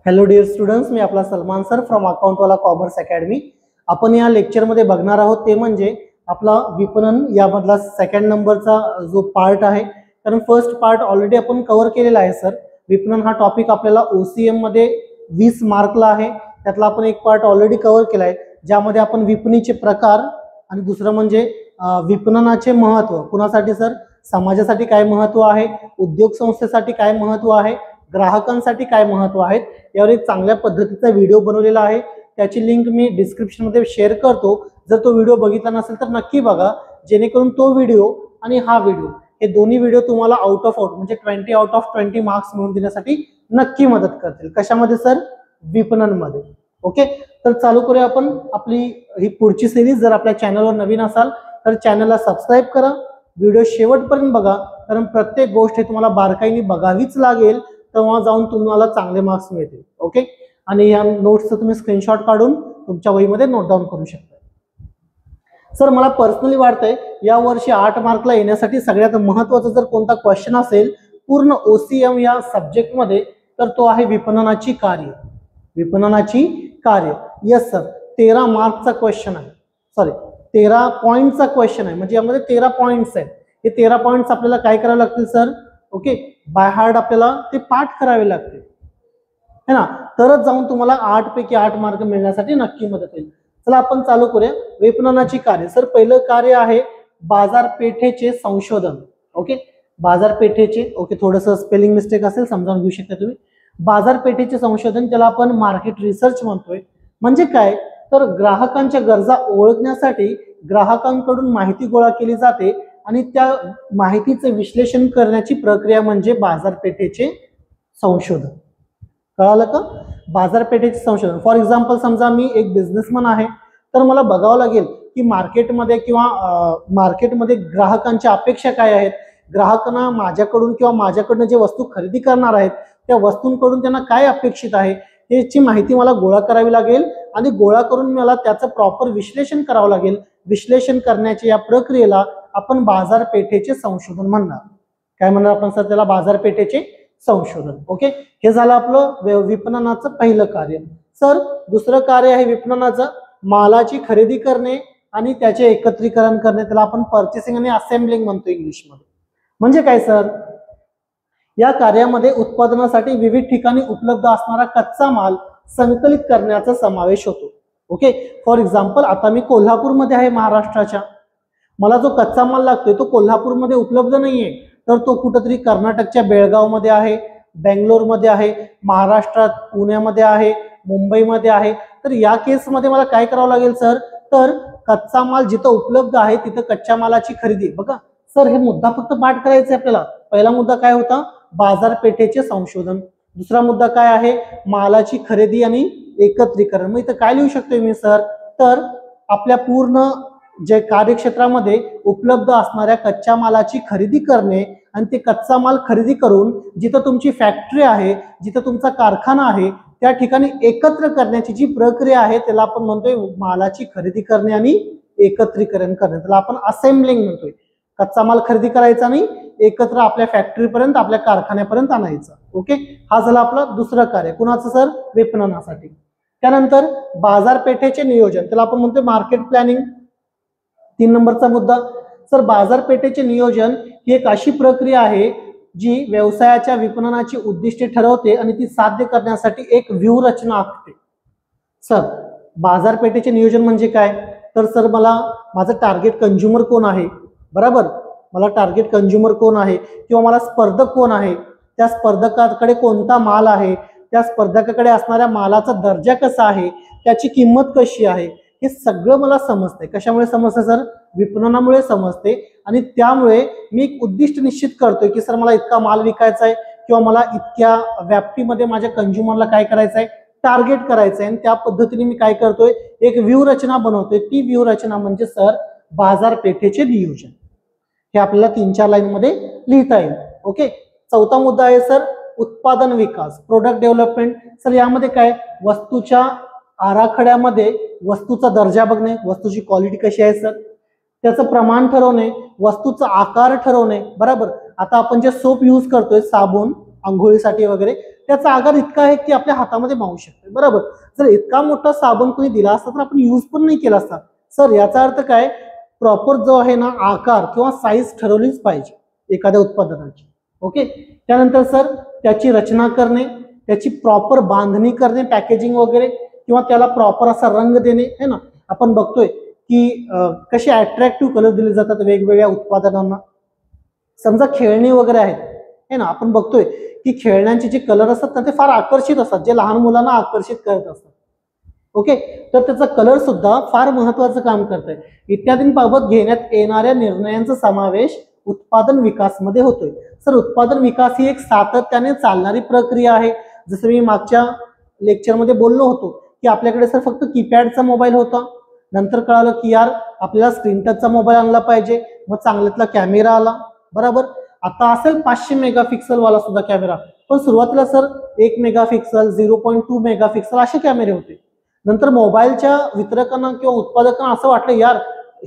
Hello dear students, मी आपला Salman sir from अकाउंटवाला कॉमर्स अकॅडमी। आपण या लेक्चरमध्ये बघणार आहोत ते म्हणजे आपला विपणन यामधला सेकंड नंबरचा जो पार्ट आहे। कारण फर्स्ट पार्ट ऑलरेडी आपण कव्हर केलेला आहे सर। विपणन हा टॉपिक आपल्याला OCM मध्ये 20 मार्कला आहे। त्यातला आपण एक पार्ट ऑलरेडी कव्हर केला आहे, ज्यामध्ये आपण विपणीचे प्रकार आणि दुसरं म्हणजे विपणनाचे महत्त्व, कुणासाठी सर, समाजासाठी काय महत्त्व आहे, उद्योग संस्थेसाठी काय महत्त्व आहे, ग्राहकांसाठी काय महत्त्व आहेत, यावर एक चांगल्या पद्धतीचा व्हिडिओ बनवलेला आहे। त्याची लिंक मी डिस्क्रिप्शन मध्ये शेअर करतो। जर तो व्हिडिओ बघितला नसेल तर नक्की बघा, जेणेकरून तो व्हिडिओ आणि हा व्हिडिओ हे दोन्ही व्हिडिओ तुम्हाला आउट ऑफ म्हणजे 20 आउट ऑफ 20 मार्क्स मिळवून देण्यासाठी नक्की मदत करतील। कशामध्ये सर? विपणन मध्ये। ओके, तर चालू करूया आपण आपली ही पुढची सिरीज। जर आपल्या चॅनलवर नवीन असाल तर चॅनलला सबस्क्राईब करा, व्हिडिओ शेवटपर्यंत बघा, कारण प्रत्येक गोष्ट हे तुम्हाला बारकाईने बघावीच लागेल, तेव्हा जाऊन तुम्हाला चांगले मार्क्स मिळतील। ओके, आणि या नोट्सचं तुम्ही स्क्रीनशॉट काढून तुमच्या वहीमध्ये नोट डाऊन करू शकता। सर, मला पर्सनली वाटतंय या वर्षी 8 मार्कला येण्यासाठी सगळ्यात महत्त्वाचा जर कोणता क्वेश्चन असेल पूर्ण OCM या सब्जेक्ट मध्ये, तर तो आहे विपणनाची कार्य। विपणनाची कार्य, यस सर, 13 मार्कचा क्वेश्चन आहे, सॉरी 13 पॉइंटचा क्वेश्चन आहे। म्हणजे यामध्ये 13 पॉइंट्स आहेत। हे 13 पॉइंट्स आपल्याला काय करावे लागतील सर? ओके, बाय हार्ट आपल्याला ते पाठ करावे लागते, है ना, तरच जाऊन तुम्हाला 8 पैकी 8 मार्क मिळण्यासाठी नक्की मदत होईल। चला आपण चालू करूया विपणनाची कार्य। सर, पहिलं कार्य आहे बाजारपेठेचे संशोधन। ओके, बाजारपेठेचे, ओके, थोडंसं स्पेलिंग मिस्टेक असेल समजावून घेऊ शकता तुम्ही। बाजारपेठेचे संशोधन, त्याला आपण मार्केट रिसर्च म्हणतोय। म्हणजे काय तर ग्राहकांच्या गरजा ओळखण्यासाठी ग्राहकांकडून माहिती गोळा केली जाते आणि त्या माहितीचे विश्लेषण करण्याची प्रक्रिया म्हणजे बाजारपेठेचे संशोधन। कळालं का? बाजारपेठेचे संशोधन। फॉर एक्झाम्पल, समजा मी एक बिझनेसमन आहे, तर मला बघावं लागेल की मार्केटमध्ये मार्केटमध्ये ग्राहकांच्या अपेक्षा काय आहेत, ग्राहकांना माझ्याकडून किंवा माझ्याकडनं जे वस्तू खरेदी करणार आहेत त्या वस्तूंकडून त्यांना काय अपेक्षित आहे याची माहिती मला गोळा करावी लागेल आणि गोळा करून मला त्याचं प्रॉपर विश्लेषण करावं लागेल। विश्लेषण करण्याच्या या प्रक्रियेला आपण बाजारपेठेचे संशोधन म्हणणार। काय म्हणणार आपण सर त्याला? बाजारपेठेचे संशोधन। ओके, हे झालं आपलं विपणनाचं पहिलं कार्य। सर, दुसरं कार्य आहे विपणनाचं मालाची खरेदी करणे आणि त्याचे एकत्रीकरण करणे, त्याला आपण पर्चेसिंग आणि असेंबलिंग म्हणतो इंग्लिशमध्ये। म्हणजे काय सर? या कार्यामध्ये उत्पादनासाठी विविध ठिकाणी उपलब्ध असणारा कच्चा माल संकलित करण्याचा समावेश होतो। ओके, फॉर एक्झाम्पल, आता मी कोल्हापूरमध्ये आहे महाराष्ट्राच्या, मला जो कच्चा माल लागतोय तो कोल्हापूरमध्ये उपलब्ध नाहीये, तर तो कुठेतरी कर्नाटकच्या बेळगावमध्ये आहे, बेंगलोरमध्ये आहे, महाराष्ट्रात पुण्यामध्ये आहे, मुंबईमध्ये आहे। तर या केसमध्ये मला काय करावं लागेल सर? तर कच्चा माल जिथं उपलब्ध आहे तिथं कच्च्या मालाची खरेदी। बघा सर, हे मुद्दा फक्त पाठ करायचा आहे आपल्याला। पहिला मुद्दा काय होता? बाजारपेठेचे संशोधन। दुसरा मुद्दा काय आहे? मालाची खरेदी आणि एकत्रीकरण। मग इथं काय लिहू शकतोय मी सर? तर आपल्या पूर्ण जे कार्यक्षेत्रामध्ये उपलब्ध असणाऱ्या कच्च्या मालाची खरेदी करणे आणि ते कच्चा माल खरेदी करून जिथं तुमची फॅक्टरी आहे, जिथं तुमचा कारखाना आहे, त्या ठिकाणी एकत्र करण्याची जी प्रक्रिया आहे त्याला आपण म्हणतोय मालाची खरेदी करणे आणि एकत्रीकरण करणे, त्याला आपण असेंबलिंग म्हणतोय। कच्चा माल खरेदी करायचा आणि एकत्र आपल्या फॅक्टरीपर्यंत, आपल्या कारखान्यापर्यंत आणायचा। ओके, हा झाला आपला दुसरं कार्य। कुणाचं सर? विपणनासाठी। त्यानंतर बाजारपेठेचे नियोजन, त्याला आपण म्हणतोय मार्केट प्लॅनिंग। 3 नंबरचा मुद्दा सर, बाजारपेठेचे नियोजन ही एक अशी प्रक्रिया आहे जी व्यवसायाच्या विपणनाची उद्दिष्टे ठरवते आणि ती साध्य करण्यासाठी एक व्यूहरचना आखते। सर, बाजारपेठेचे नियोजन म्हणजे काय? तर सर, मला माझं टार्गेट कंझ्युमर कोण आहे, बरोबर, मला टार्गेट कंझ्युमर कोण आहे किंवा मला स्पर्धक कोण आहे, त्या स्पर्धकाकडे कोणता माल आहे, त्या स्पर्धकाकडे असणाऱ्या मालाचा दर्जा कसा आहे, त्याची किंमत कशी आहे, हे सगळं मला समजतंय। कशामुळे समजतंय सर? विपणनामुळे समजते। आणि त्यामुळे मी एक उद्दिष्ट निश्चित करतोय की सर मला इतका माल विकायचा आहे किंवा मला इतक्या व्याप्तीमध्ये माझ्या कंझ्युमरला काय करायचं आहे, टार्गेट करायचं आहे। आणि त्या पद्धतीने मी काय करतोय, एक व्यूहरचना बनवतोय। ती व्यूहरचना म्हणजे सर बाजारपेठेचे नियोजन। हे आपल्याला 3-4 लाईनमध्ये लिहिता येईल। ओके, चौथा मुद्दा आहे सर उत्पादन विकास, प्रोडक्ट डेव्हलपमेंट। सर, यामध्ये काय? वस्तूच्या आराखड्यामध्ये वस्तूचा दर्जा बघणे, वस्तूची क्वालिटी कशी आहे सर, त्याचं प्रमाण ठरवणे, वस्तूचा आकार ठरवणे, बरोबर। आता आपण जे सोप यूज करतोय, साबण, अंघोळीसाठी वगैरे, त्याचा आकार इतका आहे की आपल्या हातामध्ये मावू शकते, बरोबर. जर इतका मोठा साबण कोणी दिला असता तर आपण यूज पण नाही केला असता. सर याचा अर्थ काय, प्रॉपर जो आहे ना आकार किंवा साईज ठरवलीच पाहिजे एखाद्या उत्पादनाची. ओके. त्यानंतर सर त्याची रचना करणे, त्याची प्रॉपर बांधणी करणे, पॅकेजिंग वगैरे, किंवा त्याला प्रॉपर असा रंग देणे है ना. आपण बघतोय की कसे अट्रॅक्टिव्ह कलर दिले जातात वेगवेगळ्या उत्पादनांना. समजा खेळणी वगैरे आहेत है ना, आपण बघतोय की खेळण्यांचे जे कलर असतात ना ते फार आकर्षित असतात, जे लहान मुलांना आकर्षित करत असतात. ओके. तर त्याचा कलर सुद्धा फार महत्वाचं काम करतंय. इत्यादींबाबत घेण्यात येणाऱ्या निर्णयांचा समावेश उत्पादन विकास मध्ये होतोय. सर उत्पादन विकास ही एक सातत्याने चालणारी प्रक्रिया आहे. जसं मी मागच्या लेक्चरमध्ये बोललो होतो की आपल्याकडे सर फक्त कीपॅडचा मोबाईल होता, नंतर कळालं की यार आपल्याला स्क्रीन टचचा मोबाईल आणला पाहिजे, मग चांगल्यातला कॅमेरा आला, बरोबर. आता असेल 500 मेगापिक्सल वाला सुद्धा कॅमेरा, पण सुरुवातीला सर 1 मेगापिक्सल 0.2 मेगापिक्सल असे कॅमेरे होते. नंतर मोबाईलच्या वितरकांना किंवा उत्पादकांना असं वाटलं यार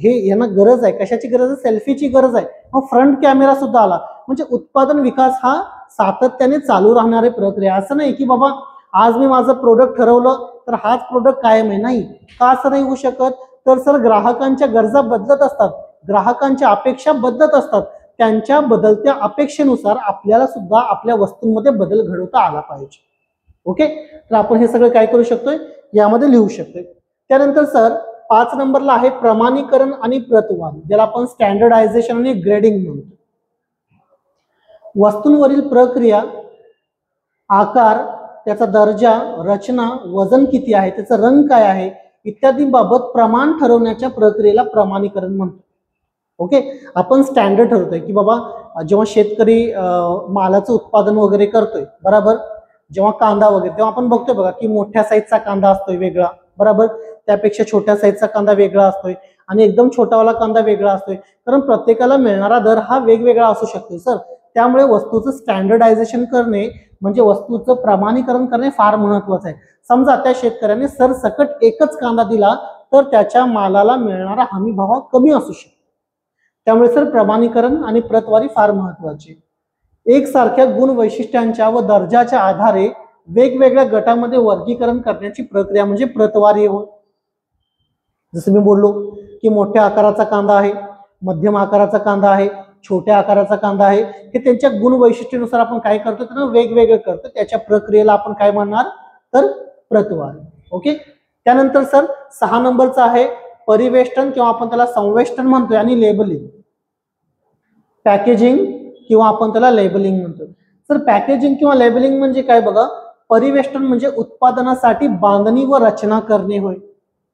हे यांना गरज आहे, कशाची गरज आहे, सेल्फीची गरज आहे, मग फ्रंट कॅमेरा सुद्धा आला. म्हणजे उत्पादन विकास हा सातत्याने चालू राहणारी प्रक्रिया. असं नाही की बाबा आज मी माझं प्रोडक्ट ठरवलं तर हाच प्रोडक्ट कायम आहे, नाही. का असं नाही होऊ शकत, तर सर ग्राहकांच्या गरजा बदलत असतात, ग्राहकांच्या अपेक्षा बदलत असतात. त्यांच्या बदलत्या अपेक्षेनुसार आपल्याला सुद्धा आपल्या वस्तूंमध्ये बदल घडवता आला पाहिजे. ओके. तर आपण हे सगळं काय करू शकतोय, यामध्ये लिहू शकतोय. त्यानंतर सर 5 नंबरला आहे प्रमाणीकरण आणि प्रतवारी, ज्याला आपण स्टँडर्डायझेशन आणि ग्रेडिंग म्हणतो. वस्तूंवरील प्रक्रिया, आकार, त्याचा दर्जा, रचना, वजन किती आहे, त्याचा रंग काय आहे इत्यादींबाबत प्रमाण ठरवण्याच्या प्रक्रियेला प्रमाणीकरण म्हणतो. ओके. आपण स्टँडर्ड ठरवतोय की बाबा जेव्हा शेतकरी मालाचं उत्पादन वगैरे करतोय, बरोबर, जेव्हा कांदा वगैरे, तेव्हा आपण बघतोय बघा की मोठ्या साईजचा कांदा असतोय वेगळा, बरोबर, त्यापेक्षा छोट्या साईजचा कांदा वेगळा असतोय आणि एकदम छोटावाला कांदा वेगळा असतोय, कारण प्रत्येकाला मिळणारा दर हा वेगवेगळा असू शकतो सर. त्यामुळे वस्तूचं स्टँडर्डायझेशन करणे म्हणजे वस्तूचं प्रमाणीकरण करणे फार महत्वाचं आहे. समजा त्या शेतकऱ्याने सरसकट एकच कांदा दिला तर त्याच्या मालाला मिळणारा हमी भाव कमी असू शकतो. त्यामुळे सर प्रमाणीकरण आणि प्रतवारी फार महत्वाची. एकसारख्या गुण वैशिष्ट्यांच्या व दर्जाच्या आधारे वेगवेगळ्या गटामध्ये वर्गीकरण करण्याची प्रक्रिया म्हणजे प्रतवारी होय. जसं मी बोललो की मोठ्या आकाराचा कांदा आहे, मध्यम आकाराचा कांदा आहे, छोट्या आकाराचा कांदा आहे, हे त्यांच्या गुण वैशिष्ट्यानुसार आपण काय करतो, त्यांना वेगवेगळं करतो. त्याच्या प्रक्रियेला आपण काय म्हणणार, तर प्रतवारी. ओके. त्यानंतर सर 6 नंबरचा आहे परिवेष्टन किंवा आपण त्याला संवेष्टन म्हणतोय आणि लेबलिंग, पॅकेजिंग किंवा आपण त्याला लेबलिंग म्हणतो. तर पॅकेजिंग किंवा लेबलिंग म्हणजे काय बघा, परिवेष्टन म्हणजे उत्पादनासाठी बांधणी व रचना करणे होय,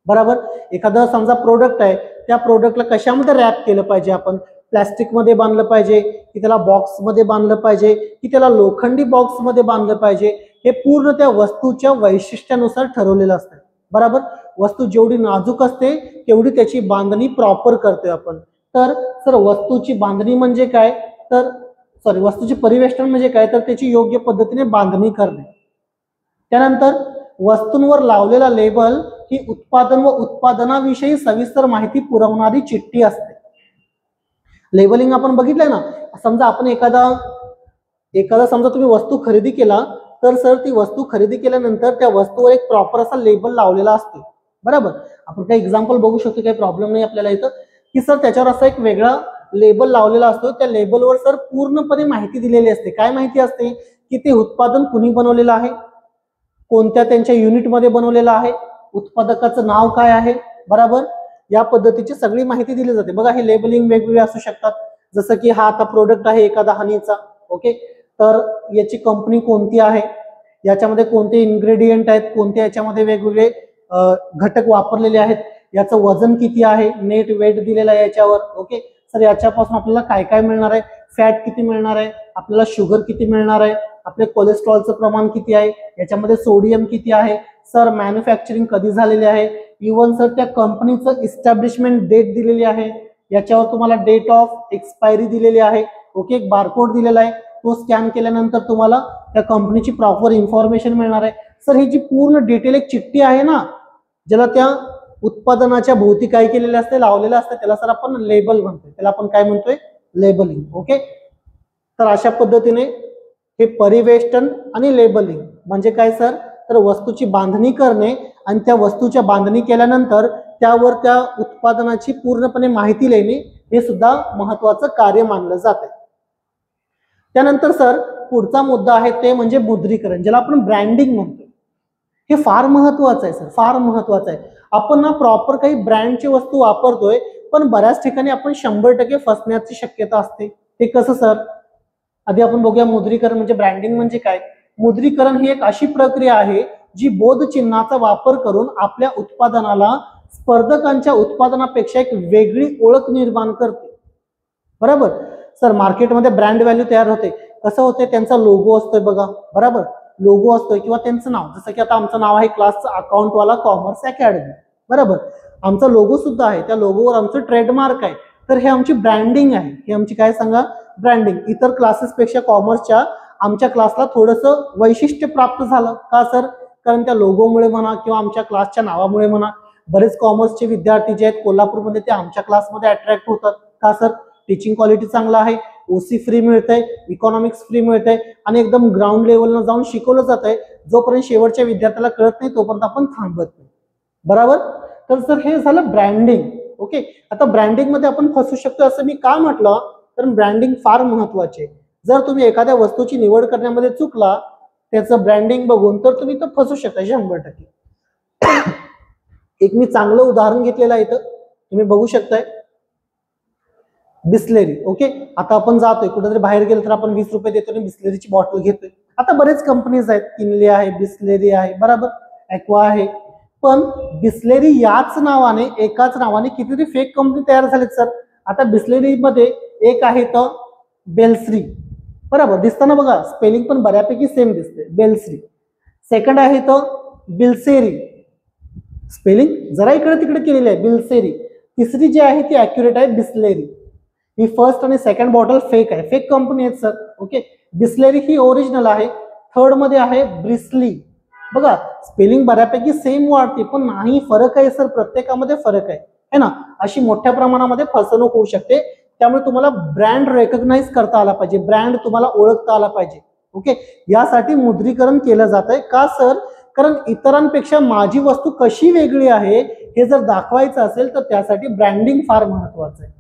बरोबर. एखादा समजा प्रोडक्ट आहे, त्या प्रोडक्टला कशामध्ये रॅप केलं पाहिजे, आपण प्लॅस्टिक मध्ये बांधलं पाहिजे की त्याला बॉक्स मध्ये बांधलं पाहिजे की त्याला लोखंडी बॉक्स मध्ये बांधलं पाहिजे, हे पूर्ण त्या वस्तूच्या वैशिष्ट्यानुसार ठरवलेलं असतं, बरोबर. वस्तू जेवढी नाजूक असते तेवढी त्याची बांधणी प्रॉपर करतोय आपण. तर सर वस्तूची बांधणी म्हणजे काय, तर सॉरी वस्तूचे परिवेष्टन म्हणजे काय, तर त्याची योग्य पद्धतीने बांधणी करणे. त्यानंतर वस्तूंवर लावलेला लेबल ही उत्पादन व उत्पादनाविषयी सविस्तर माहिती पुरवणारी चिठ्ठी असते. लेबलिंग आपण बघितलंय ना. समजा आपण एखादा समजा तुम्ही वस्तू खरेदी केला तर सर ती वस्तू खरेदी केल्यानंतर त्या वस्तूवर एक प्रॉपर असा लेबल लावलेला असतो, बरोबर. आपण काही एक्झाम्पल बघू शकतो, काही प्रॉब्लेम नाही आपल्याला इथं, की सर त्याच्यावर असा एक वेगळा लेबल लावलेला असतो. त्या लेबलवर सर पूर्णपणे माहिती दिलेली असते. काय माहिती असते, की ते उत्पादन कुणी बनवलेलं आहे, कोणत्या त्यांच्या युनिटमध्ये बनवलेलं आहे, उत्पादकाचं नाव काय आहे, बरोबर. या पद्धतीची सगळी माहिती दिली जाते. बघा हे लेबलिंग वेगवेगळे असू शकतात. जसं की हा आता प्रोडक्ट आहे एखादा हनीचा, ओके, तर याची कंपनी कोणती आहे, याच्यामध्ये कोणते इन्ग्रेडियंट आहेत, कोणते याच्यामध्ये वेगवेगळे घटक वापरलेले आहेत, याचं वजन किती आहे, नेट वेट दिलेला आहे याच्यावर. ओके. सर याच्यापासून आपल्याला काय काय मिळणार आहे, फॅट किती मिळणार आहे, आपल्याला शुगर किती मिळणार आहे, आपले कोलेस्ट्रॉलचं प्रमाण किती आहे, याच्यामध्ये सोडियम किती आहे, सर मॅन्युफॅक्चरिंग कधी झालेली आहे, इव्हन सर त्या कंपनीचं इस्टॅब्लिशमेंट डेट दिलेली आहे, याच्यावर तुम्हाला डेट ऑफ एक्सपायरी दिलेली आहे. ओके. एक बारकोड दिलेला आहे, तो स्कॅन केल्यानंतर तुम्हाला त्या कंपनीची प्रॉपर इन्फॉर्मेशन मिळणार आहे. सर ही जी पूर्ण डिटेल एक चिठ्ठी आहे ना, ज्याला त्या उत्पादनाच्या भोवती काय केलेले असते, लावलेलं असतं, त्याला सर आपण लेबल म्हणतोय, त्याला आपण काय म्हणतोय, लेबलिंग. ओके. तर अशा पद्धतीने हे परिवेष्टन आणि लेबलिंग म्हणजे काय सर, तर वस्तूची बांधणी करणे आणि त्या वस्तूच्या बांधणी केल्यानंतर त्यावर त्या उत्पादनाची पूर्णपणे माहिती लिहिणे हे सुद्धा महत्वाचं कार्य मानलं जाते. त्यानंतर सर पुढचा मुद्दा आहे ते म्हणजे मुद्रीकरण, ज्याला आपण ब्रँडिंग म्हणतो. हे फार महत्वाचं आहे सर, फार महत्वाचं आहे. आपण ना प्रॉपर काही ब्रँडची वस्तू वापरतोय, पण बऱ्याच ठिकाणी आपण 100% फसण्याची शक्यता असते. ते कसं सर, आधी आपण बघूया मुद्रीकरण म्हणजे ब्रँडिंग म्हणजे काय. मुद्रीकरण ही एक अशी प्रक्रिया आहे जी बोध चिन्हाचा वापर करून आपल्या उत्पादनाला स्पर्धकांच्या उत्पादनापेक्षा एक वेगळी ओळख निर्माण करते. बरोबर सर, मार्केटमध्ये ब्रँड व्हॅल्यू तयार होते. कसं होते, त्यांचा लोगो असतोय बघा, बरोबर, लोगो असतोय किंवा त्यांचं नाव, जसं की आता आमचं नाव आहे क्लासचं अकाउंटवाला कॉमर्स अकॅडमी, बरोबर, आमचा लोगो सुद्धा आहे, त्या लोगोवर आमचं ट्रेडमार्क आहे. तर हे आमची ब्रँडिंग आहे, हे आमची काय सांगा, ब्रँडिंग. इतर क्लासेसपेक्षा कॉमर्सच्या आमच्या क्लासला थोडंसं वैशिष्ट्य प्राप्त झालं का सर, कारण त्या लोगोमुळे म्हणा किंवा आमच्या क्लासच्या नावामुळे म्हणा बरेच कॉमर्सचे विद्यार्थी जे आहेत कोल्हापूरमध्ये ते आमच्या क्लासमध्ये अट्रॅक्ट होतात. का सर, टीचिंग क्वालिटी चांगला आहे, ओसी फ्री मिळतंय, इकॉनॉमिक्स फ्री मिळतंय आणि एकदम ग्राउंड लेवलला जाऊन शिकवलं जात आहे. जोपर्यंत शेवटच्या विद्यार्थ्याला कळत नाही तोपर्यंत आपण थांबत नाही, बरोबर. तर सर हे झालं ब्रँडिंग. ओके, आता ब्रँडिंग मध्ये आपण फसू शकतो असं मी का म्हटलं, कारण ब्रँडिंग फार महत्वाचे. जर तुम्ही एखाद्या वस्तूची निवड करण्यामध्ये चुकला त्याचं ब्रँडिंग बघून, तर तुम्ही तर फसू शकता 100%. एक मी चांगलं उदाहरण घेतलेलं आहे, इथं तुम्ही बघू शकताय, बिस्लेरी. ओके, आता आपण जातोय कुठेतरी बाहेर गेलो तर आपण 20 रुपये देतो आणि बिस्लेरीची बॉटल घेतोय. आता बरेच कंपनीज आहेत, किनले आहे, बिस्लेरी आहे, बरोबर, ॲक्वा आहे. पण बिस्लेरी याच नावाने, एकाच नावाने कितीतरी फेक कंपनी तयार झालीत सर. आता बिस्लेरी मध्ये एक आहे तर बेलश्री, बरोबर, दिसताना बघा स्पेलिंग पण बऱ्यापैकी सेम दिसते, बेलश्री. सेकंड आहे तर बिल्सेरी, स्पेलिंग जरा इकडे तिकडे केलेली आहे, बिल्सेरी. तिसरी जी आहे ती ॲक्युरेट आहे, बिस्लेरी. ही फर्स्ट आणि सेकंड बॉटल फेक आहे, फेक कंपनी आहेत सर. ओके, बिस्लेरी ही ओरिजिनल आहे. थर्ड मध्ये आहे ब्रिस्ली, बघा स्पेलिंग बऱ्यापैकी सेम वाटते पण नाही, फरक आहे सर, प्रत्येकामध्ये फरक आहे ना. अशी मोठ्या प्रमाणामध्ये फसवणूक होऊ शकते. त्यामुळे तुम्हाला ब्रँड रेकग्नाइज करता आला पाहिजे, ब्रँड तुम्हाला ओळखता आला पाहिजे. ओके, यासाठी मुद्रीकरण केलं जात आहे. का सर, कारण इतरांपेक्षा माझी वस्तू कशी वेगळी आहे हे जर दाखवायचं असेल तर त्यासाठी ब्रँडिंग फार महत्वाचं आहे,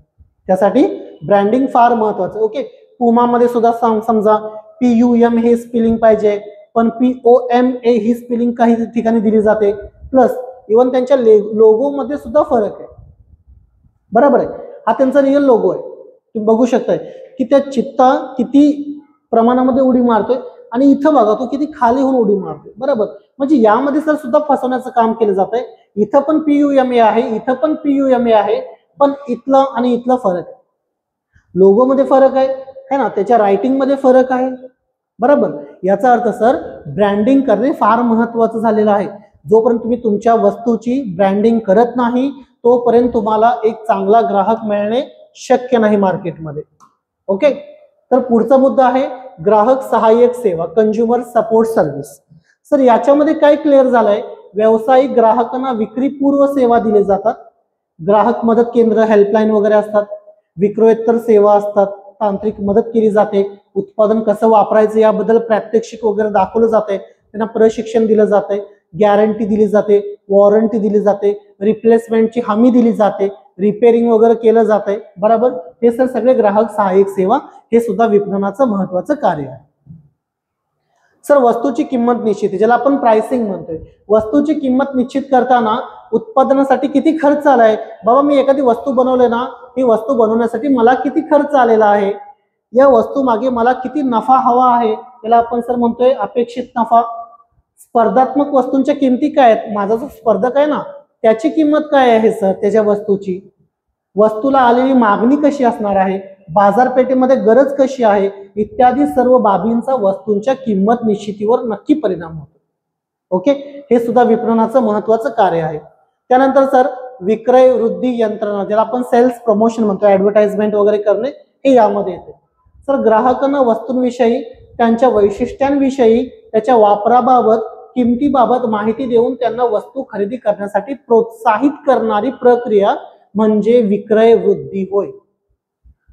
त्यासाठी ब्रँडिंग फार महत्वाचं. ओके, पुमामध्ये सुद्धा समजा PUM हे स्पेलिंग पाहिजे, पण POMA ही स्पेलिंग काही ठिकाणी दिली जाते. प्लस इव्हन त्यांच्या लोगो मध्ये सुद्धा फरक आहे, बरोबर आहे. हा त्यांचा रिअल लोगो आहे, तुम्ही बघू शकताय की त्या चित्ता किती प्रमाणामध्ये उडी मारतोय आणि इथं बघा तो किती खाली होऊन उडी मारतोय, बरोबर. म्हणजे यामध्ये सर सुद्धा फसवण्याचं काम केलं जात आहे. इथं पण PUMA आहे, इथं पण PUMA आहे, पण इथलं आणि इथलं फरक आहे, लोगो मध्ये फरक आहे ना, त्याच्या रायटिंग मध्ये फरक आहे, बरोबर. याचा अर्थ सर ब्रँडिंग करणे फार महत्वाचं झालेलं आहे. जोपर्यंत तुम्ही तुमच्या वस्तूची ब्रँडिंग करत नाही तोपर्यंत तुम्हाला एक चांगला ग्राहक मिळणे शक्य नाही मार्केटमध्ये. ओके, तर पुढचा मुद्दा आहे ग्राहक सहाय्यक सेवा, कंझ्युमर सपोर्ट सर्व्हिस. सर याच्यामध्ये काय क्लिअर झालंय, व्यावसायिक ग्राहकांना विक्रीपूर्व सेवा दिले जातात, ग्राहक मदत केंद्र, हेल्पलाईन वगैरे असतात, विक्रोत्तर सेवा असतात, तांत्रिक मदत केली जाते, उत्पादन कसं वापरायचं याबद्दल प्रात्यक्षिक वगैरे दाखवलं जाते, त्यांना प्रशिक्षण दिलं जाते, गॅरंटी दिली जाते, वॉरंटी दिली जाते, रिप्लेसमेंटची हमी दिली जाते, रिपेअरिंग वगैरे केलं जाते, बरोबर. हे सर सगळे ग्राहक सहाय्यक सेवा, हे सुद्धा विपणनाचं महत्वाचं कार्य आहे. सर वस्तूची किंमत निश्चित, ज्याला आपण प्राइसिंग म्हणतोय. वस्तूची किंमत निश्चित करताना उत्पादनासाठी किती खर्च आलाय, बाबा मी एखादी वस्तू बनवले ना, ही वस्तू बनवण्यासाठी मला किती खर्च आलेला आहे, या वस्तू मागे मला किती नफा हवा आहे, त्याला आपण सर म्हणतोय अपेक्षित नफा. स्पर्धात्मक वस्तूंच्या किमती काय आहेत, माझा जो स्पर्धक आहे ना त्याची किंमत काय आहे सर, त्याच्या वस्तूची, वस्तूला आलेली मागणी कशी असणार आहे, बाजारपेठेमध्ये गरज कशी आहे, इत्यादी सर्व बाबींचा वस्तूंच्या किंमत निश्चितीवर नक्की परिणाम होतो. ओके, हे सुद्धा विपणनाचं महत्वाचं कार्य आहे. त्यानंतर सर विक्रय वृद्धी यंत्रणा, ज्याला आपण सेल्स प्रमोशन म्हणतो, ऍडव्हर्टाइजमेंट वगैरे करणे, हे यामध्ये येते. सर ग्राहकांना वस्तूंविषयी, त्यांच्या वैशिष्ट्यांविषयी, त्याच्या वापराबाबत, किमतीबाबत माहिती देऊन त्यांना वस्तू खरेदी करण्यासाठी प्रोत्साहित करणारी प्रक्रिया म्हणजे विक्रय वृद्धी होय.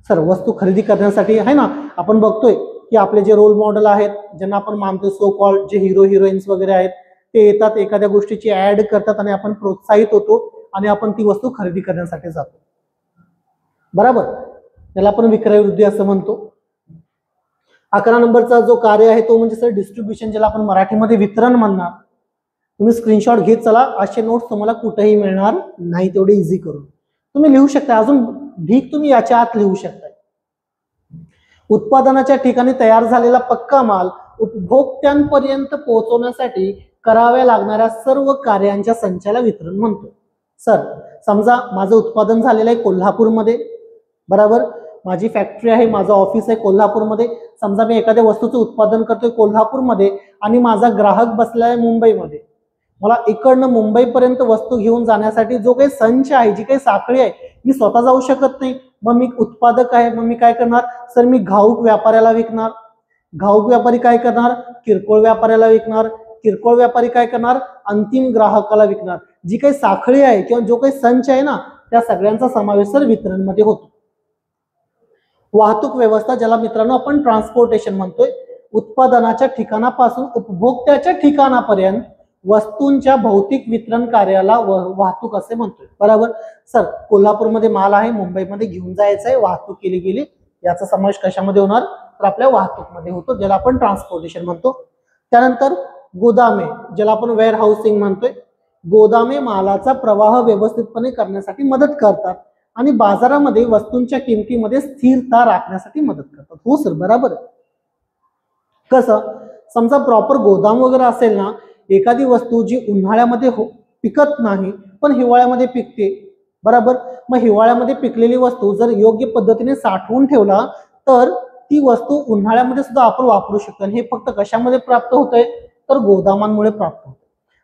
सर वस्तू खरेदी करण्यासाठी आहे ना, आपण बघतोय की आपले जे रोल मॉडेल आहेत, ज्यांना आपण मानतो सो कॉल्ड जे हिरो हिरोईन्स वगैरे आहेत, ते येतात, एखाद्या गोष्टीची ऍड करतात आणि आपण प्रोत्साहित होतो आणि आपण ती वस्तू खरेदी करण्यासाठी जातो. बरोबर, त्याला आपण विक्रय वृद्धी असं म्हणतो. 11 नंबरचा जो कार्य आहे तो म्हणजे सर डिस्ट्रीब्युशन, ज्याला आपण मराठीमध्ये वितरण म्हणणार. तुम्ही स्क्रीनशॉट घेत चला, असे नोट्स तुम्हाला कुठेही मिळणार नाही, तेवढे इझी करून तुम्ही लिहू शकता. अजून ढीक तुम्ही याच्या आत लिहू शकता. उत्पादनाच्या ठिकाणी तयार झालेला पक्का माल उपभोक्त्यांपर्यंत पोहोचवण्यासाठी कराव्या लागणाऱ्या सर्व कार्यांच्या संचाला वितरण म्हणतो. सर समजा माझं उत्पादन झालेलं आहे कोल्हापूरमध्ये, बरोबर, माझी फॅक्टरी आहे, माझं ऑफिस आहे कोल्हापूरमध्ये. समजा मी एखाद्या वस्तूचं उत्पादन करतोय कोल्हापूरमध्ये आणि माझा ग्राहक बसला आहे मुंबईमध्ये. मला इकडनं मुंबईपर्यंत वस्तू घेऊन जाण्यासाठी जो काही संच आहे, जी काही साखळी आहे, मी स्वतः जाऊ शकत नाही. मग मी उत्पादक आहे, मग मी काय करणार सर, मी घाऊक व्यापाऱ्याला विकणार. घाऊक व्यापारी काय करणार, किरकोळ व्यापाऱ्याला विकणार. किरकोळ व्यापारी काय करणार, अंतिम ग्राहकाला विकणार. जी काही साखळी आहे किंवा जो काही संच आहे ना, त्या सगळ्यांचा समावेश सर वितरणमध्ये होतो. वाहतूक व्यवस्था, ज्याला मित्रांनो आपण ट्रान्सपोर्टेशन म्हणतोय, उत्पादनाच्या ठिकाणापासून उपभोक्त्याच्या ठिकाणापर्यंत वस्तूंच्या भौतिक वितरण कार्याला वाहतूक असे म्हणतोय. बरोबर सर, कोल्हापूरमध्ये माल आहे, मुंबईमध्ये घेऊन जायचं आहे, वाहतूक केली गेली, याचा समावेश कशामध्ये होणार तर आपल्या वाहतूकमध्ये होतो, ज्याला आपण ट्रान्सपोर्टेशन म्हणतो. त्यानंतर गोदामे, ज्याला आपण वेअर हाऊसिंग म्हणतोय. गोदामे मालाचा प्रवाह व्यवस्थितपणे करण्यासाठी मदत करतात आणि बाजारामध्ये वस्तूंच्या किमतीमध्ये स्थिरता राखण्यासाठी मदत करतात. हो सर, बरोबर. कसं, समजा प्रॉपर गोदाम वगैरे असेल ना, एखादी वस्तू जी उन्हाळ्यामध्ये पिकत नाही पण हिवाळ्यामध्ये पिकते, बरोबर, मग हिवाळ्यामध्ये पिकलेली वस्तू जर योग्य पद्धतीने साठवून ठेवला तर ती वस्तू उन्हाळ्यामध्ये सुद्धा आपण वापरू शकतो. आणि हे फक्त कशामध्ये प्राप्त होतंय तर गोदामांमुळे प्राप्त होतं.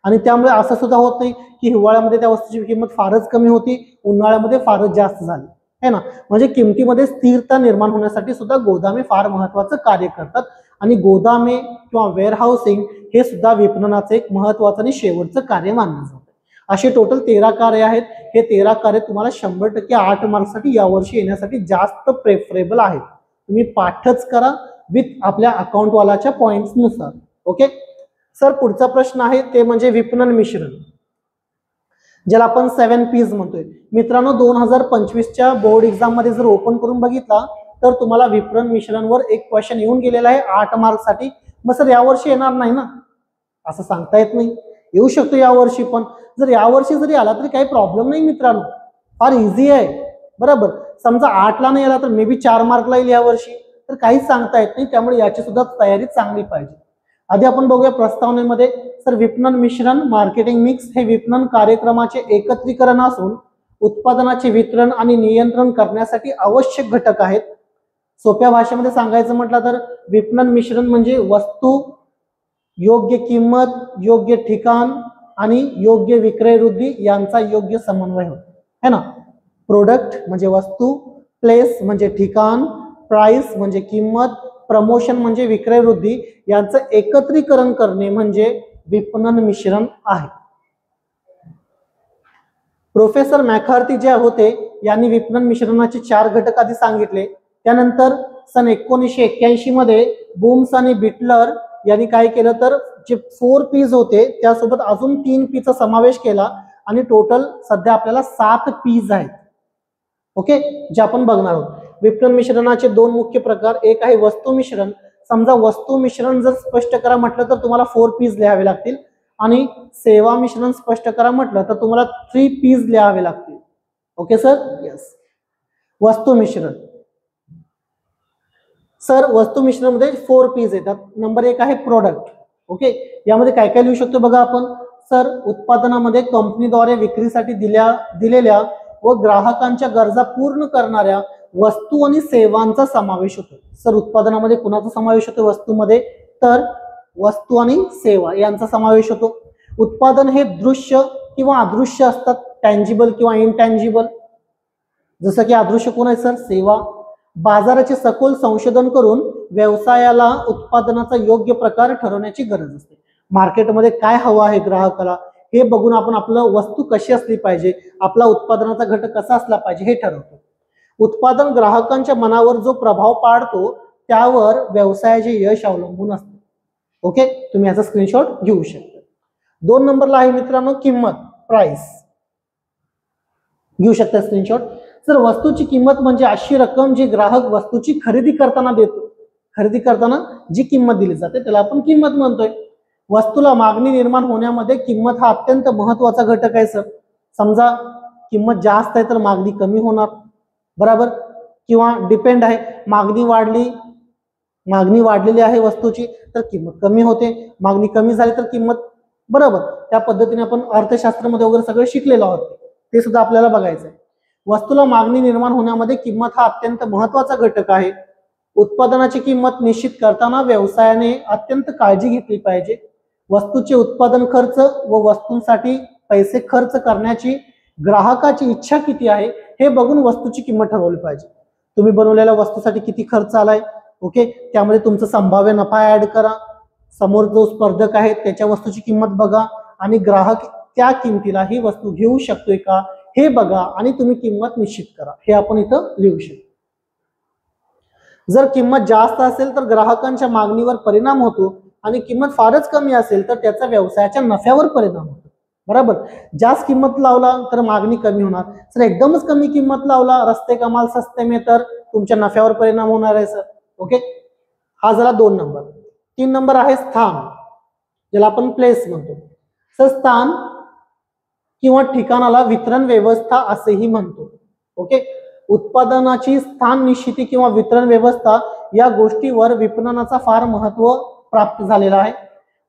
आणि त्यामुळे असं सुद्धा होत नाही की हिवाळ्यामध्ये त्या वस्तूची किंमत फारच कमी होती, उन्हाळ्यामध्ये फारच जास्त झाली, है ना. म्हणजे किमतीमध्ये स्थिरता निर्माण होण्यासाठी सुद्धा गोदामे फार महत्वाचं कार्य करतात. आणि गोदामे किंवा वेअर हाऊसिंग हे सुद्धा विपणनाचं एक महत्वाचं आणि शेवटचं कार्य मानलं जातं. असे टोटल 13 कार्य आहेत. हे 13 कार्य तुम्हाला 100% 8 मार्क्ससाठी यावर्षी येण्यासाठी जास्त प्रेफरेबल आहेत. तुम्ही पाठच करा विथ आपल्या अकाउंटवालाच्या पॉइंट्स नुसार. ओके सर, पुढचा प्रश्न आहे ते म्हणजे विपणन मिश्रण, ज्याला आपण 7 P's म्हणतोय. मित्रांनो 2025च्या बोर्ड एक्झाम मध्ये जर ओपन करून बघितला तर तुम्हाला विपणन मिश्रणवर एक क्वेश्चन येऊन गेलेला आहे 8 मार्क्ससाठी. मग सर यावर्षी येणार नाही ना, असं सांगता येत नाही, येऊ शकतो यावर्षी पण. जर यावर्षी जरी आला तरी काही प्रॉब्लेम नाही मित्रांनो, फार इझी आहे. बरोबर, समजा 8ला नाही आला तर मे बी 4 मार्कला येईल यावर्षी, तर काहीच सांगता येत नाही. त्यामुळे याची सुद्धा तयारी चांगली पाहिजे. आधी आपण बघूया प्रस्तावनेमध्ये. सर विपणन मिश्रण मार्केटिंग मिक्स हे विपणन कार्यक्रमाचे एकत्रीकरण असून उत्पादनाचे वितरण आणि नियंत्रण करण्यासाठी आवश्यक घटक आहेत. सोप्या भाषेमध्ये सांगायचं म्हटलं तर विपणन मिश्रण म्हणजे वस्तू, योग्य किंमत, योग्य ठिकाण आणि योग्य विक्रय वृद्धी यांचा योग्य समन्वय होतो, है ना. प्रोडक्ट म्हणजे वस्तू, प्लेस म्हणजे ठिकाण, प्राइस म्हणजे किंमत, प्रमोशन म्हणजे विक्रय वृद्धी यांचं एकत्रीकरण करणे म्हणजे विपणन मिश्रण आहे. प्रोफेसर मॅकार्थी जे होते यांनी विपणन मिश्रणाचे 4 घटक आधी सांगितले. त्यानंतर सन 1981 मध्ये बूम्स आणि बिटलर यांनी काय केलं तर जे 4 P's होते त्यासोबत अजून 3 P'चा समावेश केला आणि टोटल सध्या आपल्याला 7 P's आहेत. ओके, जे आपण बघणार आहोत. विपणन मिश्रणाचे 2 मुख्य प्रकार, एक आहे वस्तू मिश्रण. समजा वस्तू मिश्रण जर स्पष्ट करा म्हटलं तर तुम्हाला 4 P's लिहावे लागतील आणि सेवा मिश्रण स्पष्ट करा म्हटलं तर तुम्हाला 3 P's लिहावे लागतील. Okay sir, yes. वस्तू मिश्रण सर, वस्तू मिश्रण मध्ये 4 P's येतात. नंबर 1 आहे प्रोडक्ट. ओके, यामध्ये काय काय लिहू शकतो बघा आपण. सर उत्पादनामध्ये कंपनीद्वारे विक्रीसाठी दिलेल्या व ग्राहकांच्या गरजा पूर्ण करणाऱ्या वस्तू आणि सेवांचा समावेश होतो. सर उत्पादनामध्ये कुणाचा समावेश होतो वस्तूमध्ये तर वस्तू आणि सेवा यांचा समावेश होतो. उत्पादन हे दृश्य किंवा अदृश्य असतात, टँजिबल किंवा इनटँजिबल. जसं की अदृश्य कोण आहे सर, सेवा. बाजाराचे सखोल संशोधन करून व्यवसायाला उत्पादनाचा योग्य प्रकार ठरवण्याची गरज असते. मार्केटमध्ये काय हवं आहे ग्राहकाला हे बघून आपण आपलं वस्तू कशी असली पाहिजे, आपला उत्पादनाचा घटक कसा असला पाहिजे हे ठरवतो. उत्पादन ग्राहकांच्या मनावर जो प्रभाव पाडतो त्यावर व्यवसायाचे यश अवलंबून असते. ओके, तुम्ही याचा स्क्रीनशॉट घेऊ शकता. 2 नंबरला आहे मित्रांनो किंमत, प्राइस. घेऊ शकता स्क्रीनशॉट. सर वस्तूची किंमत म्हणजे अशी रक्कम जी ग्राहक वस्तूची खरेदी करताना देतो. खरेदी करताना जी किंमत दिली जाते त्याला आपण किंमत म्हणतोय. वस्तूला मागणी निर्माण होण्यामध्ये किंमत हा अत्यंत महत्वाचा घटक आहे. सर समजा किंमत जास्त आहे तर मागणी कमी होणार, बरोबर, किंवा डिपेंड आहे, मागणी वाढलेली आहे वस्तूची तर किंमत कमी होते, मागणी कमी झाली तर किंमत, बरोबर. त्या पद्धतीने आपण अर्थशास्त्रामध्ये वगैरे सगळं शिकलेलो आहोत, ते सुद्धा आपल्याला बघायचं आहे. वस्तूला मागणी निर्माण होण्यामध्ये किंमत हा अत्यंत महत्वाचा घटक आहे. उत्पादनाची किंमत निश्चित करताना व्यवसायाने अत्यंत काळजी घेतली पाहिजे. वस्तूचे उत्पादन खर्च व वस्तूंसाठी पैसे खर्च करण्याची ग्राहकाची इच्छा किती आहे हे बघून वस्तूची किंमत ठरवली पाहिजे. तुम्ही बनवलेल्या वस्तूसाठी किती खर्च आलाय, ओके, त्यामध्ये तुमचा संभाव्य नफा ऍड करा. समोर जो स्पर्धक आहे त्याच्या वस्तूची किंमत बघा आणि ग्राहक त्या किमतीला ही वस्तू घेऊ शकतोय का हे बघा आणि तुम्ही किंमत निश्चित करा. हे आपण इथं लिहू शकतो. जर किंमत जास्त असेल तर ग्राहकांच्या मागणीवर परिणाम होतो आणि किंमत फारच कमी असेल तर त्याचा व्यवसायाच्या नफ्यावर परिणाम होतो, बरोबर. जास्त किंमत लावला तर मागणी कमी होणार. सर एकदमच कमी किंमत लावला, रस्ते कमाल सस्ते में, तर तुमच्या नफ्यावर परिणाम होणार आहे. सर ओके, हा झाला 2 नंबर. 3 नंबर आहे स्थान, ज्याला आपण प्लेस म्हणतो. सर स्थान किंवा ठिकाणाला वितरण व्यवस्था असेही म्हणतो. ओके, उत्पादनाची स्थान निश्चिती किंवा वितरण व्यवस्था या गोष्टीवर विपणनाचा फार महत्व प्राप्त झालेला आहे.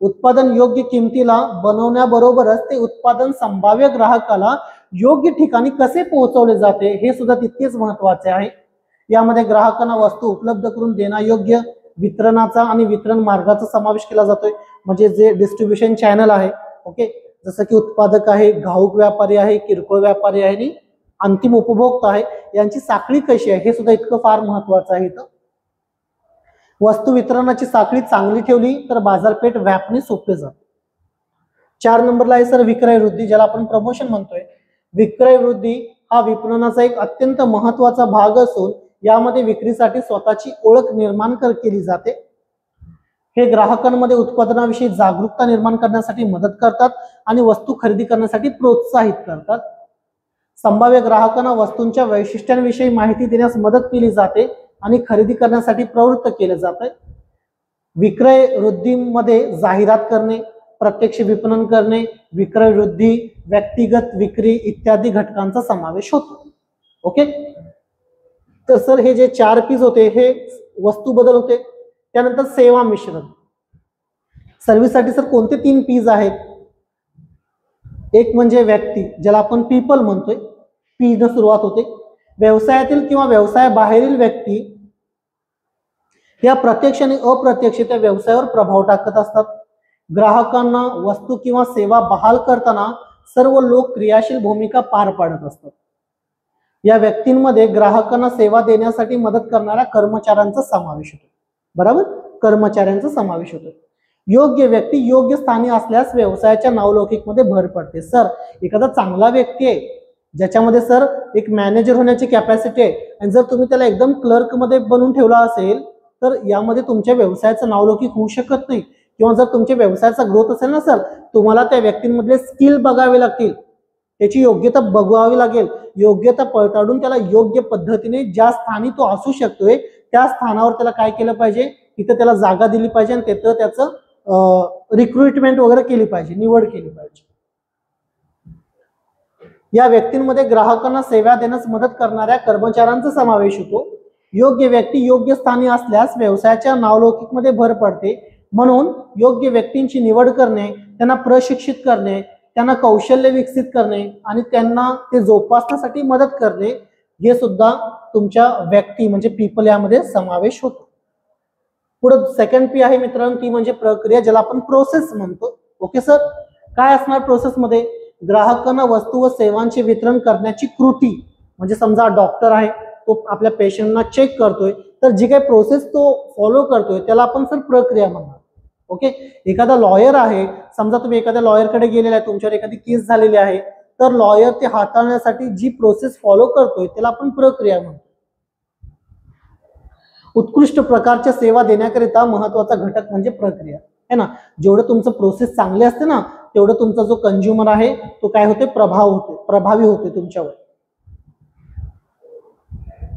उत्पादन योग्य किमतीला बनवण्याबरोबरच ते उत्पादन संभाव्य ग्राहकाला योग्य ठिकाणी कसे पोहोचवले जाते हे सुद्धा तितकेच महत्वाचे आहे. यामध्ये ग्राहकांना वस्तू उपलब्ध करून देण्यायोग्य वितरणाचा आणि वितरण मार्गाचा समावेश केला जातोय. म्हणजे जे डिस्ट्रीब्युशन चॅनल आहे, ओके, जसं की उत्पादक आहे, घाऊक व्यापारी आहे, किरकोळ व्यापारी आहे आणि अंतिम उपभोक्ता आहे, यांची साखळी कशी आहे हे सुद्धा इतकं फार महत्वाचं आहे. इथं वस्तू वितरणाची साखळी चांगली ठेवली तर बाजारपेठ व्यापणे सोपे जाते. 4 नंबरला आहे सर विक्रय वृद्धी, ज्याला आपण प्रमोशन म्हणतोय. विक्रय वृद्धी हा विपणनाचा एक अत्यंत महत्वाचा भाग असून यामध्ये विक्रीसाठी स्वतःची ओळख निर्माण केली जाते. हे ग्राहकांमध्ये उत्पादनाविषयी जागरूकता निर्माण करण्यासाठी मदत करतात आणि वस्तू खरेदी करण्यासाठी प्रोत्साहित करतात. संभाव्य ग्राहकांना वस्तूंच्या वैशिष्ट्यांविषयी माहिती देण्यास मदत केली जाते आणि खरेदी करण्यासाठी प्रवृत्त केले जाते. विक्रय वृद्धीमध्ये जाहिरात करणे, प्रत्यक्ष विपणन करणे, विक्रय वृद्धी, व्यक्तिगत विक्री इत्यादी घटकांचा समावेश होतो. ओके, तर सर हे जे 4 पीज होते हे वस्तू बदल होते. त्यानंतर सेवा मिश्रण. सर्व्हिससाठी सर कोणते 3 पीज आहेत? एक म्हणजे व्यक्ती, ज्याला आपण पीपल म्हणतोय, पी न सुरुवात होते. व्यवसायातील किंवा व्यवसायाबाहेरील व्यक्ती या प्रत्यक्ष आणि अप्रत्यक्ष त्या व्यवसायावर प्रभाव टाकत असतात. ग्राहकांना वस्तू किंवा सेवा बहाल करताना सर्व लोक क्रियाशील भूमिका पार पाडत असतात. या व्यक्तींमध्ये ग्राहकांना सेवा देण्यासाठी मदत करणाऱ्या कर्मचाऱ्यांचा समावेश होतो, बरोबर, कर्मचाऱ्यांचा समावेश होतो. योग्य व्यक्ती योग्य स्थानी असल्यास व्यवसायाच्या नावलौकिकमध्ये भर पडते. सर एखादा चांगला व्यक्ती आहे ज्याच्यामध्ये सर एक मॅनेजर होण्याची कॅपॅसिटी आहे आणि जर तुम्ही त्याला एकदम क्लर्क मध्ये बनवून ठेवला असेल तर यामध्ये तुमच्या व्यवसायाचं नावलौकिक होऊ शकत नाही. किंवा जर तुमच्या व्यवसायाचा ग्रोथ असेल ना सर, तुम्हाला त्या व्यक्तींमधले स्किल बघावे लागतील, त्याची योग्यता बघावी लागेल, योग्यता पडताळून त्याला योग्य पद्धतीने ज्या स्थानी तो असू शकतोय त्या स्थानावर त्याला काय केलं पाहिजे, तिथं त्याला जागा दिली पाहिजे आणि तिथं त्याचं रिक्रुटमेंट वगैरे केली पाहिजे, निवड केली पाहिजे. या व्यक्तींमध्ये ग्राहकांना सेवा देण्यास मदत करणाऱ्या कर्मचाऱ्यांचा समावेश होतो. योग्य व्यक्ती योग्य स्थानी असल्यास व्यवसायाच्या नावलौकिकमध्ये भर पडते. म्हणून योग्य व्यक्तींची निवड करणे, त्यांना प्रशिक्षित करणे, त्यांना कौशल्य विकसित करणे आणि त्यांना ते जोपासण्यासाठी मदत करणे हे सुद्धा तुमच्या व्यक्ती म्हणजे पीपल यामध्ये समावेश होतो. पुढे सेकंड पी आहे मित्रांनो, ती म्हणजे प्रक्रिया, ज्याला आपण प्रोसेस म्हणतो. ओके सर, काय असणार प्रोसेस मध्ये? ग्राहकांना वस्तू व सेवांचे वितरण करण्याची कृती. म्हणजे समजा डॉक्टर आहे, तो आपल्या पेशंटना चेक करतोय, तर जी काही प्रोसेस तो फॉलो करतोय त्याला आपण सर प्रक्रिया म्हणणार. ओके, एखादा लॉयर आहे, समजा तुम्ही एखाद्या लॉयरकडे गेलेला आहे, तुमच्यावर एखादी केस झालेली आहे, तर लॉयर ते हाताळण्यासाठी जी प्रोसेस फॉलो करतोय त्याला आपण प्रक्रिया म्हणतो. उत्कृष्ट प्रकारच्या सेवा देण्याकरिता महत्वाचा घटक म्हणजे प्रक्रिया है ना. जेवढं तुमचं प्रोसेस चांगले असते ना तेवढं तुमचा जो कंझ्युमर आहे तो काय होते, प्रभावी होते तुमच्यावर.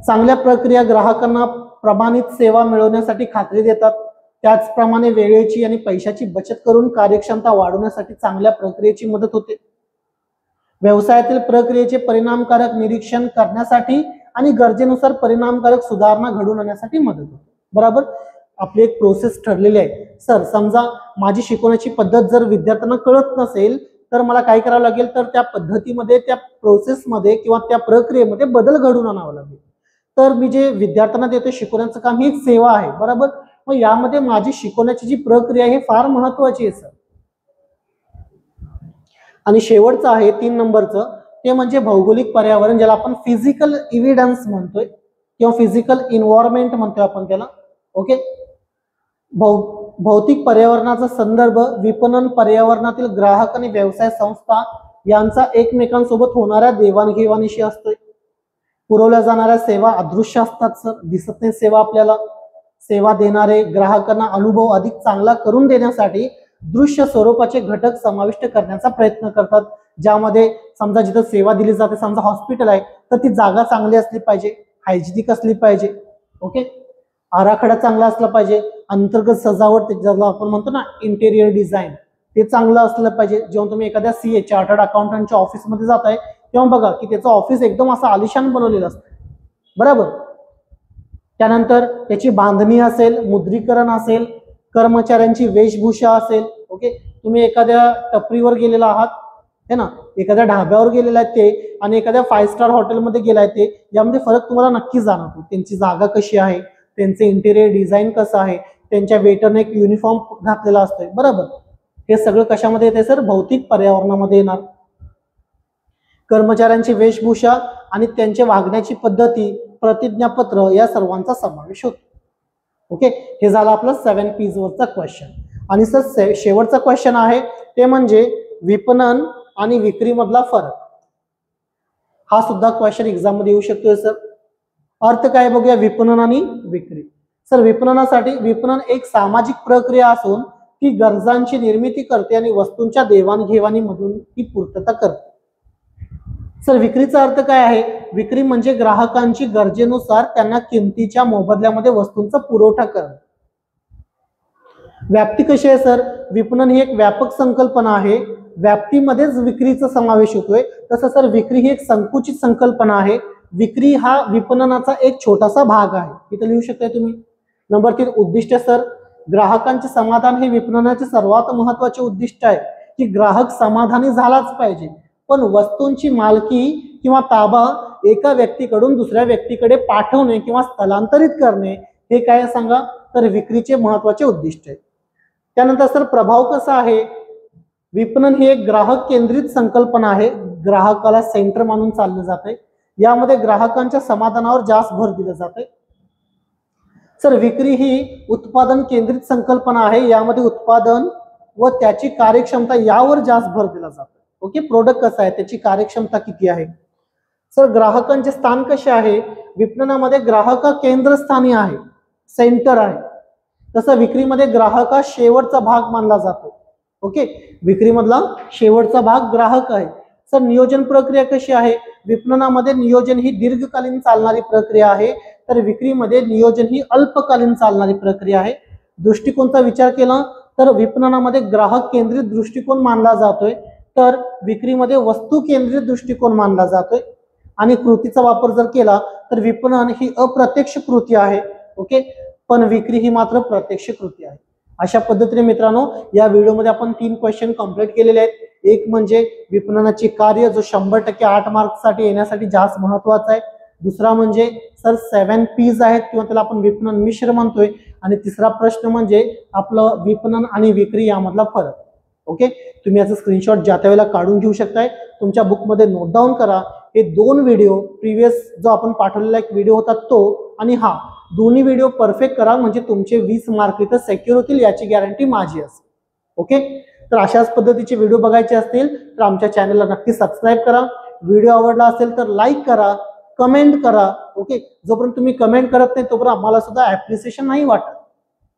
चांगल्या प्रक्रिया ग्राहकांना प्रमाणित सेवा मिळवण्यासाठी खात्री देतात. त्याचप्रमाणे वेळेची आणि पैशाची बचत करून कार्यक्षमता वाढवण्यासाठी चांगल्या प्रक्रियेची मदत होते. व्यवसायातील प्रक्रियेचे परिणामकारक निरीक्षण करण्यासाठी आणि गरजेनुसार परिणामकारक सुधारणा घडवून आणण्यासाठी मदत होते. बरोबर. आपली एक प्रोसेस ठरलेली आहे. सर समजा माझी शिकवण्याची पद्धत जर विद्यार्थ्यांना कळत नसेल तर मला काय करावं लागेल, तर त्या पद्धतीमध्ये, त्या प्रोसेसमध्ये किंवा त्या प्रक्रियेमध्ये बदल घडवून आणावा लागेल. तर मी जे विद्यार्थ्यांना देतो शिकवण्याचं काम ही एक सेवा आहे. बरोबर. मग यामध्ये माझी शिकवण्याची जी प्रक्रिया आहे फार महत्वाची आहे सर. आणि शेवटचं आहे 3 नंबरचं, ते म्हणजे भौगोलिक पर्यावरण, ज्याला आपण फिजिकल इव्हिडन्स म्हणतोय किंवा फिजिकल इन्व्हायरमेंट म्हणतोय आपण त्याला. ओके. भौतिक पर्यावरणाचा संदर्भ विपणन पर्यावरणातील ग्राहक आणि व्यवसाय संस्था यांचा एकमेकांसोबत होणाऱ्या देवाणघेवाणीशी असतोय. पुरवल्या जाणाऱ्या सेवा अदृश्य असतात सर, दिसत नाही सेवा आपल्याला. सेवा देणारे ग्राहकांना अनुभव अधिक चांगला करून देण्यासाठी दृश्य स्वरूपाचे घटक समाविष्ट करण्याचा प्रयत्न करतात. ज्यामध्ये समजा जिथं सेवा दिली जाते, समजा हॉस्पिटल आहे तर ती जागा चांगली असली पाहिजे, हायजिनिक असली पाहिजे. ओके. आराखडा चांगला असला पाहिजे. अंतर्गत सजावट ज्याला आपण म्हणतो ना इंटेरियर डिझाईन, ते चांगलं असलं पाहिजे. जेव्हा तुम्ही एखाद्या CA चार्टर्ड अकाउंटंटच्या ऑफिसमध्ये जाताय तेव्हा बघा की त्याचं ऑफिस एकदम असं आलिशान बनवलेलं असतं. बरोबर. त्यानंतर त्याची बांधणी असेल, मुद्रीकरण असेल, कर्मचाऱ्यांची वेशभूषा असेल. ओके. तुम्ही एखाद्या टपरीवर गेलेला आहात है ना, एखाद्या ढाब्यावर गेलेला आहे ते आणि एखाद्या 5 स्टार हॉटेलमध्ये गेलाय ते, यामध्ये फरक तुम्हाला नक्की जाणवतो. त्यांची जागा कशी आहे, त्यांचे इंटेरियर डिझाईन कसं आहे, त्यांच्या वेटरने एक युनिफॉर्म घातलेला असतोय. बरोबर. हे सगळं कशामध्ये येते सर, भौतिक पर्यावरणामध्ये येणार. कर्मचाऱ्यांची वेशभूषा आणि त्यांचे वागण्याची पद्धती, प्रतिज्ञापत्र या सर्वांचा समावेश होतो. ओके. हे झालं आपलं 7 P's वरचा क्वेश्चन. आणि सर शेवटचा क्वेश्चन आहे ते म्हणजे विपणन आणि विक्री मधला फरक. हा सुद्धा क्वेश्चन एक्झाम मध्ये येऊ शकतोय सर. अर्थ काय बघूया विपणन आणि विक्री. सर विपणनासाठी विपणन एक सामाजिक प्रक्रिया असून ती गरजांची निर्मिती करते आणि वस्तूंच्या देवाणघेवाणीमधून ती पूर्तता करते. सर विक्रीचा अर्थ काय आहे, विक्री म्हणजे ग्राहकांची गरजेनुसार त्यांना किमतीच्या मोबदल्यामध्ये वस्तूंचा पुरवठा करणे. व्याप्ती कशी आहे सर, विपणन ही एक व्यापक संकल्पना आहे, व्याप्तीमध्येच विक्रीचा समावेश होतोय. तसं सर विक्री ही एक संकुचित संकल्पना आहे, विक्री हा विपणनाचा एक छोटासा भाग आहे. इथं लिहू शकताय तुम्ही. नंबर 3 उद्दिष्ट सर, ग्राहकांचे समाधान हे विपणनाचे सर्वात महत्वाचे उद्दिष्ट आहे की ग्राहक समाधानी झालाच पाहिजे. पण वस्तूंची मालकी किंवा ताबा एका व्यक्तीकडून दुसऱ्या व्यक्तीकडे पाठवणे किंवा स्थलांतरित करणे हे काय सांगा, तर विक्रीचे महत्वाचे उद्दिष्ट आहे. त्यानंतर सर प्रभाव कसा आहे, विपणन ही एक ग्राहक केंद्रित संकल्पना आहे, ग्राहकाला सेंटर मानून चाललं जाते. यामध्ये ग्राहकांच्या समाधानावर जास्त भर दिला जाते. सर विक्री ही उत्पादन केंद्रित संकल्पना आहे, यामध्ये उत्पादन व त्याची कार्यक्षमता यावर जास्त भर दिला जातो. ओके. प्रोडक्ट कसा आहे, त्याची कार्यक्षमता किती आहे. सर ग्राहकांचे स्थान कसे आहे, विपणनामध्ये ग्राहक केंद्रस्थानी आहे, सेंटर आहे. तसं विक्रीमध्ये ग्राहक हा शेवटचा भाग मानला जातो. ओके. विक्रीमधला शेवटचा भाग ग्राहक आहे. सर नियोजन प्रक्रिया कशी आहे, विपणनामध्ये नियोजन ही दीर्घकालीन चालणारी प्रक्रिया आहे, तर विक्रीमध्ये नियोजन ही अल्पकालीन चालणारी प्रक्रिया आहे. दृष्टिकोनचा विचार केला तर विपणनामध्ये ग्राहक केंद्रित दृष्टिकोन मानला जातोय, तर विक्रीमध्ये वस्तू केंद्रित दृष्टिकोन मानला जातोय. आणि कृतीचा वापर जर केला तर विपणन ही अप्रत्यक्ष कृती आहे. ओके. पण विक्री ही मात्र प्रत्यक्ष कृती आहे. अशा पद्धतीने मित्रांनो या व्हिडिओमध्ये आपण 3 क्वेश्चन कंप्लीट केलेले आहेत. एक म्हणजे विपणनाचे कार्य, जो 100% 8 मार्क्ससाठी येण्यासाठी जास्त महत्वाचा आहे. दुसरा म्हणजे सर 7 P's आहेत किंवा त्याला आपण विपणन मिश्र म्हणतोय. आणि तिसरा प्रश्न म्हणजे आपलं विपणन आणि विक्री यामधला फरक. ओके. तुम्ही याचा स्क्रीनशॉट ज्या त्यावेळेला काढून घेऊ शकताय, तुमच्या बुकमध्ये नोट डाऊन करा. हे 2 व्हिडिओ प्रिव्हियस जो आपण पाठवलेला एक व्हिडिओ होता तो आणि हा दोन्ही व्हिडिओ परफेक्ट करा, म्हणजे तुमचे 20 मार्क इथं सेक्युअर होतील याची गॅरंटी माझी असेल. ओके. तर अशाच पद्धतीचे व्हिडिओ बघायचे असतील तर आमच्या चॅनलला नक्की सबस्क्राईब करा. व्हिडिओ आवडला असेल तर लाईक करा कमेंट करा. ओके, जोपर्यंत तुम्ही कमेंट करत नाही तोपर्यंत आम्हाला सुद्धा ऍप्रिसिएशन नाही वाटत.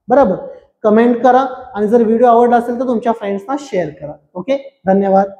बरोबर, कमेंट करा आणि जर व्हिडिओ आवडला असेल तर तुमच्या फ्रेंड्सना शेअर करा. ओके, धन्यवाद.